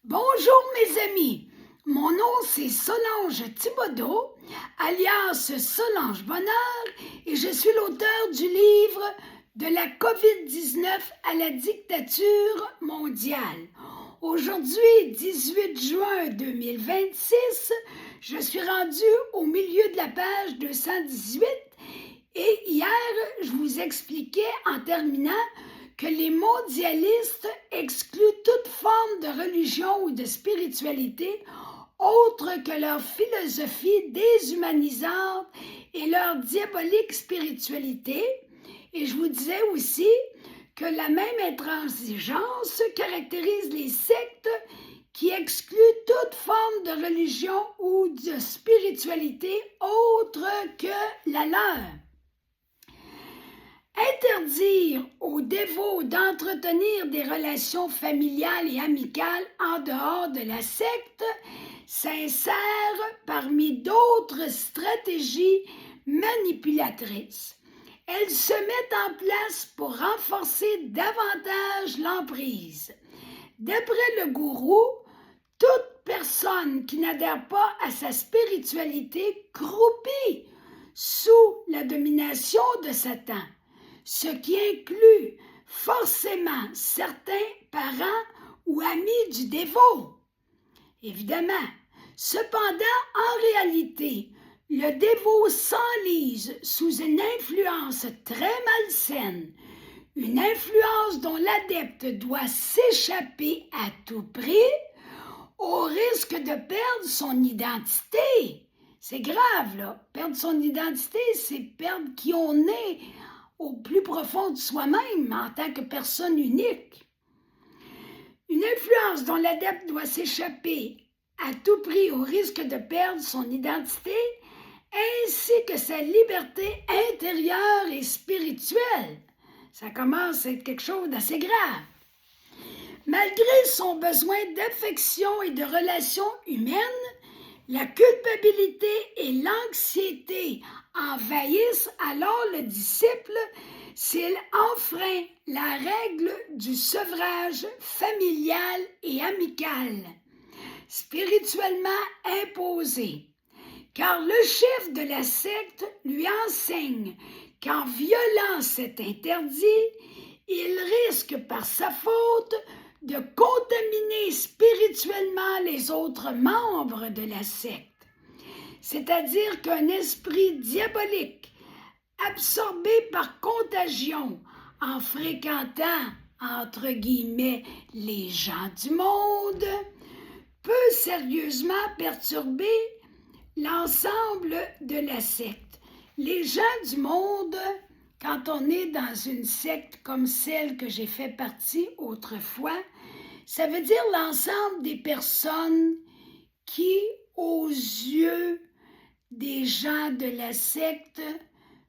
Bonjour mes amis, mon nom c'est Solange Thibodeau, alias Solange Bonheur, et je suis l'auteur du livre « De la COVID-19 à la dictature mondiale ». Aujourd'hui, 18 juin 2026, je suis rendue au milieu de la page 218 et hier, je vous expliquais en terminant que les mondialistes excluent toute forme de religion ou de spiritualité autre que leur philosophie déshumanisante et leur diabolique spiritualité. Et je vous disais aussi que la même intransigeance caractérise les sectes qui excluent toute forme de religion ou de spiritualité autre que la leur. Interdire aux dévots d'entretenir des relations familiales et amicales en dehors de la secte s'insère parmi d'autres stratégies manipulatrices. Elles se mettent en place pour renforcer davantage l'emprise. D'après le gourou, toute personne qui n'adhère pas à sa spiritualité croupit sous la domination de Satan, ce qui inclut forcément certains parents ou amis du dévot. Évidemment, cependant, en réalité, le dévot s'enlise sous une influence très malsaine, une influence dont l'adepte doit s'échapper à tout prix au risque de perdre son identité. C'est grave, là. Perdre son identité, c'est perdre qui on est au plus profond de soi-même en tant que personne unique. Une influence dont l'adepte doit s'échapper à tout prix au risque de perdre son identité ainsi que sa liberté intérieure et spirituelle. Ça commence à être quelque chose d'assez grave. Malgré son besoin d'affection et de relations humaines, la culpabilité et l'anxiété envahissent alors le disciple s'il enfreint la règle du sevrage familial et amical, spirituellement imposé, car le chef de la secte lui enseigne qu'en violant cet interdit, il risque par sa faute de contaminer spirituellement les autres membres de la secte. C'est-à-dire qu'un esprit diabolique, absorbé par contagion en fréquentant, entre guillemets, les gens du monde, peut sérieusement perturber l'ensemble de la secte. Les gens du monde, quand on est dans une secte comme celle que j'ai fait partie autrefois, ça veut dire l'ensemble des personnes qui, aux yeux des gens de la secte,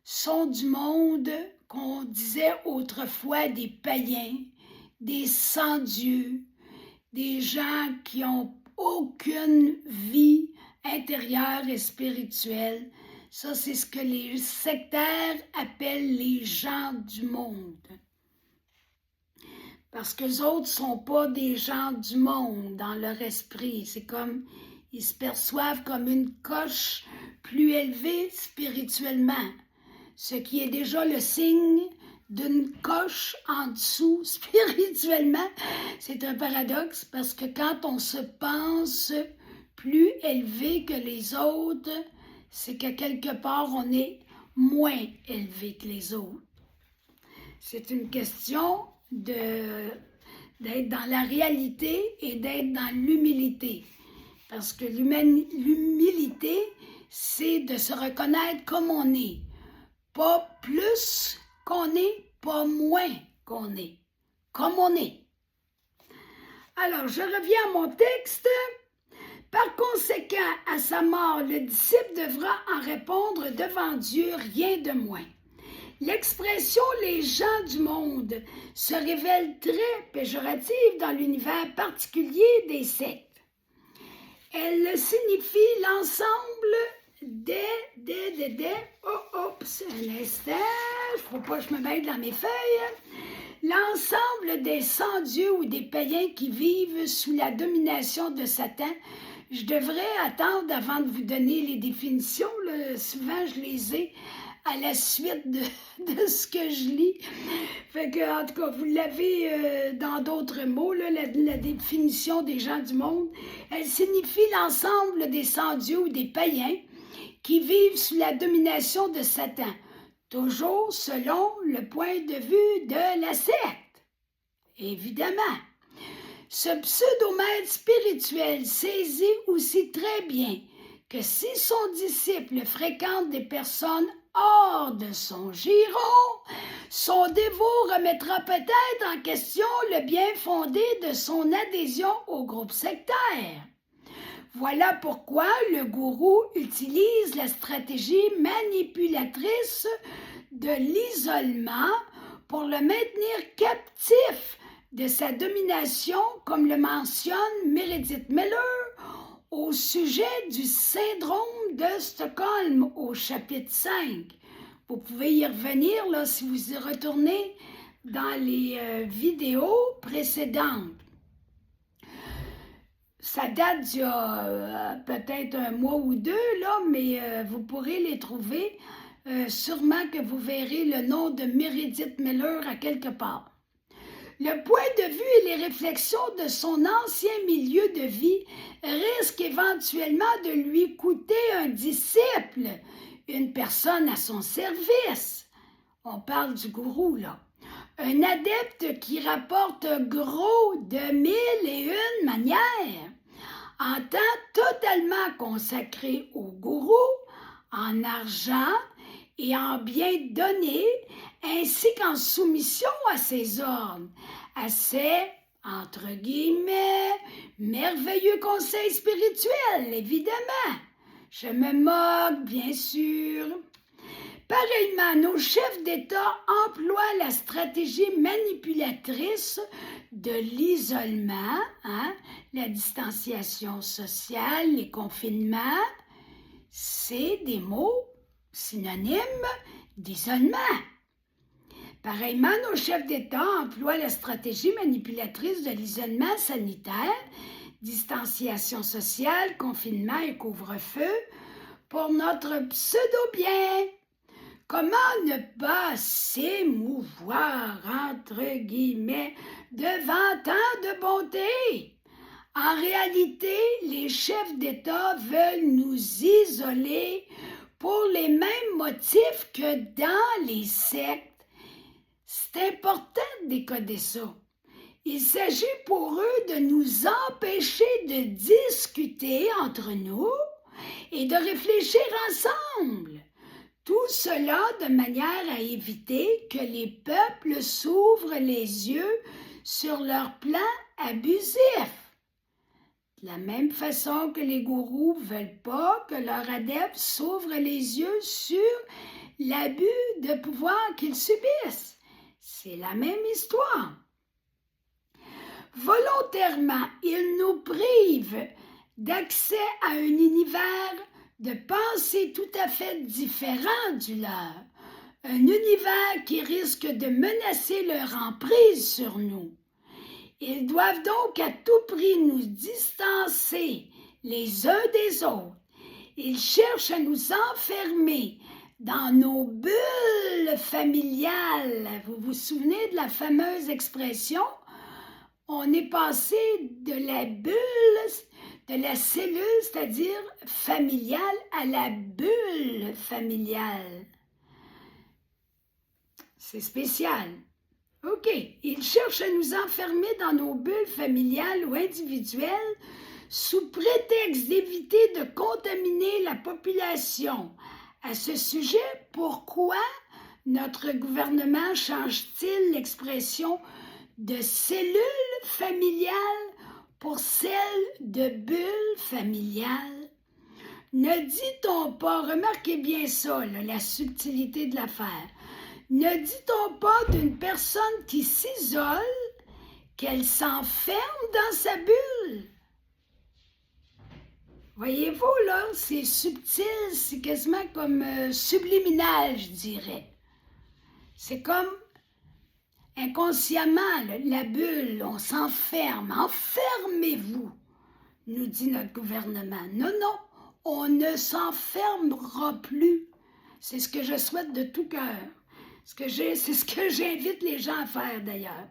sont du monde qu'on disait autrefois des païens, des sans-dieux, des gens qui n'ont aucune vie intérieure et spirituelle. Ça, c'est ce que les sectaires appellent les gens du monde. Parce qu'eux autres ne sont pas des gens du monde dans leur esprit. C'est comme, ils se perçoivent comme une coche plus élevée spirituellement, ce qui est déjà le signe d'une coche en dessous spirituellement. C'est un paradoxe parce que quand on se pense plus élevé que les autres, c'est que quelque part on est moins élevé que les autres. C'est une question d'être dans la réalité et d'être dans l'humilité. Parce que l'humilité, c'est de se reconnaître comme on est. Pas plus qu'on est, pas moins qu'on est. Comme on est. Alors, je reviens à mon texte. Par conséquent, à sa mort, le disciple devra en répondre devant Dieu, rien de moins. L'expression « les gens du monde » se révèle très péjorative dans l'univers particulier des sectes. Elle signifie l'ensemble oups, un instant, il ne faut pas que je me mette dans mes feuilles. L'ensemble des sans-dieux ou des païens qui vivent sous la domination de Satan, je devrais attendre avant de vous donner les définitions. Là. Souvent, je les ai à la suite de ce que je lis. Fait que, en tout cas, vous l'avez dans d'autres mots, là, la définition des gens du monde. Elle signifie l'ensemble des sans-dieux ou des païens qui vivent sous la domination de Satan, toujours selon le point de vue de la secte. Évidemment, ce pseudomètre spirituel saisit aussi très bien que si son disciple fréquente des personnes hors de son giron, son dévot remettra peut-être en question le bien fondé de son adhésion au groupe sectaire. Voilà pourquoi le gourou utilise la stratégie manipulatrice de l'isolement pour le maintenir captif de sa domination, comme le mentionne Meredith Miller au sujet du syndrome de Stockholm au chapitre 5. Vous pouvez y revenir là, si vous y retournez dans les vidéos précédentes. Ça date d'il y a peut-être un mois ou deux, là, mais vous pourrez les trouver. Sûrement que vous verrez le nom de Meredith Miller à quelque part. Le point de vue et les réflexions de son ancien milieu de vie risquent éventuellement de lui coûter un disciple, une personne à son service. On parle du gourou, là. Un adepte qui rapporte gros de 1001 manières, en temps totalement consacré au gourou, en argent et en biens donnés, ainsi qu'en soumission à ses ordres, à ses, entre guillemets, merveilleux conseils spirituels, évidemment. Je me moque, bien sûr. Pareillement, nos chefs d'État emploient la stratégie manipulatrice de l'isolement, la distanciation sociale, les confinements. C'est des mots synonymes d'isolement. Pareillement, nos chefs d'État emploient la stratégie manipulatrice de l'isolement sanitaire, distanciation sociale, confinement et couvre-feu pour notre pseudo-bien. Comment ne pas s'émouvoir, entre guillemets, devant tant de bonté? En réalité, les chefs d'État veulent nous isoler pour les mêmes motifs que dans les sectes. C'est important de décoder ça. Il s'agit pour eux de nous empêcher de discuter entre nous et de réfléchir ensemble. Tout cela de manière à éviter que les peuples s'ouvrent les yeux sur leur plan abusif. De la même façon que les gourous ne veulent pas que leurs adeptes s'ouvrent les yeux sur l'abus de pouvoir qu'ils subissent. C'est la même histoire. Volontairement, ils nous privent d'accès à un univers de pensée tout à fait différent du leur, un univers qui risque de menacer leur emprise sur nous. Ils doivent donc à tout prix nous distancer les uns des autres. Ils cherchent à nous enfermer dans nos bulles familiales. Vous vous souvenez de la fameuse expression? On est passé de la bulle, de la cellule, c'est-à-dire familiale, à la bulle familiale. C'est spécial. OK. Ils cherchent à nous enfermer dans nos bulles familiales ou individuelles sous prétexte d'éviter de contaminer la population. À ce sujet, pourquoi notre gouvernement change-t-il l'expression de cellule familiale pour celle de bulle familiale? Ne dit-on pas, remarquez bien ça, là, la subtilité de l'affaire, ne dit-on pas d'une personne qui s'isole qu'elle s'enferme dans sa bulle? Voyez-vous, là, c'est subtil, c'est quasiment comme subliminal, je dirais. C'est comme Inconsciemment, la bulle, on s'enferme. Enfermez-vous, nous dit notre gouvernement. Non, non, on ne s'enfermera plus. C'est ce que je souhaite de tout cœur. C'est ce que j'invite les gens à faire d'ailleurs.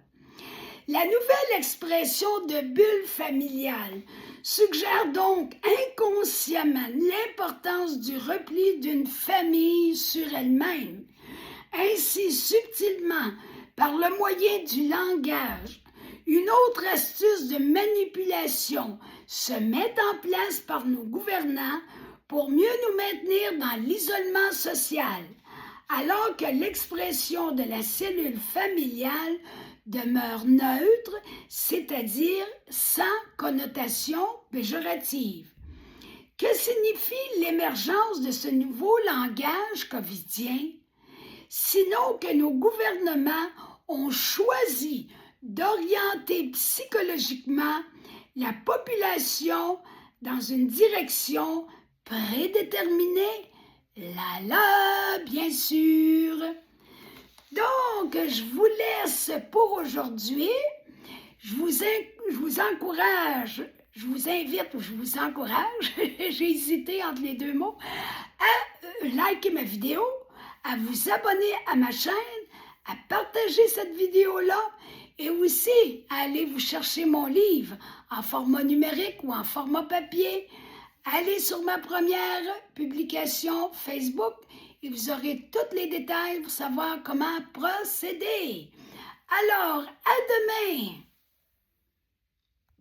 La nouvelle expression de bulle familiale suggère donc inconsciemment l'importance du repli d'une famille sur elle-même. Ainsi, subtilement, par le moyen du langage, une autre astuce de manipulation se met en place par nos gouvernants pour mieux nous maintenir dans l'isolement social, alors que l'expression de la cellule familiale demeure neutre, c'est-à-dire sans connotation péjorative. Que signifie l'émergence de ce nouveau langage covidien? Sinon que nos gouvernements ont choisi d'orienter psychologiquement la population dans une direction prédéterminée, la bien sûr. Donc, je vous laisse pour aujourd'hui. Je vous encourage, je vous invite ou je vous encourage, j'ai hésité entre les deux mots, à liker ma vidéo, à vous abonner à ma chaîne, à partager cette vidéo-là et aussi à aller vous chercher mon livre en format numérique ou en format papier. Allez sur ma première publication Facebook et vous aurez tous les détails pour savoir comment procéder. Alors, à demain!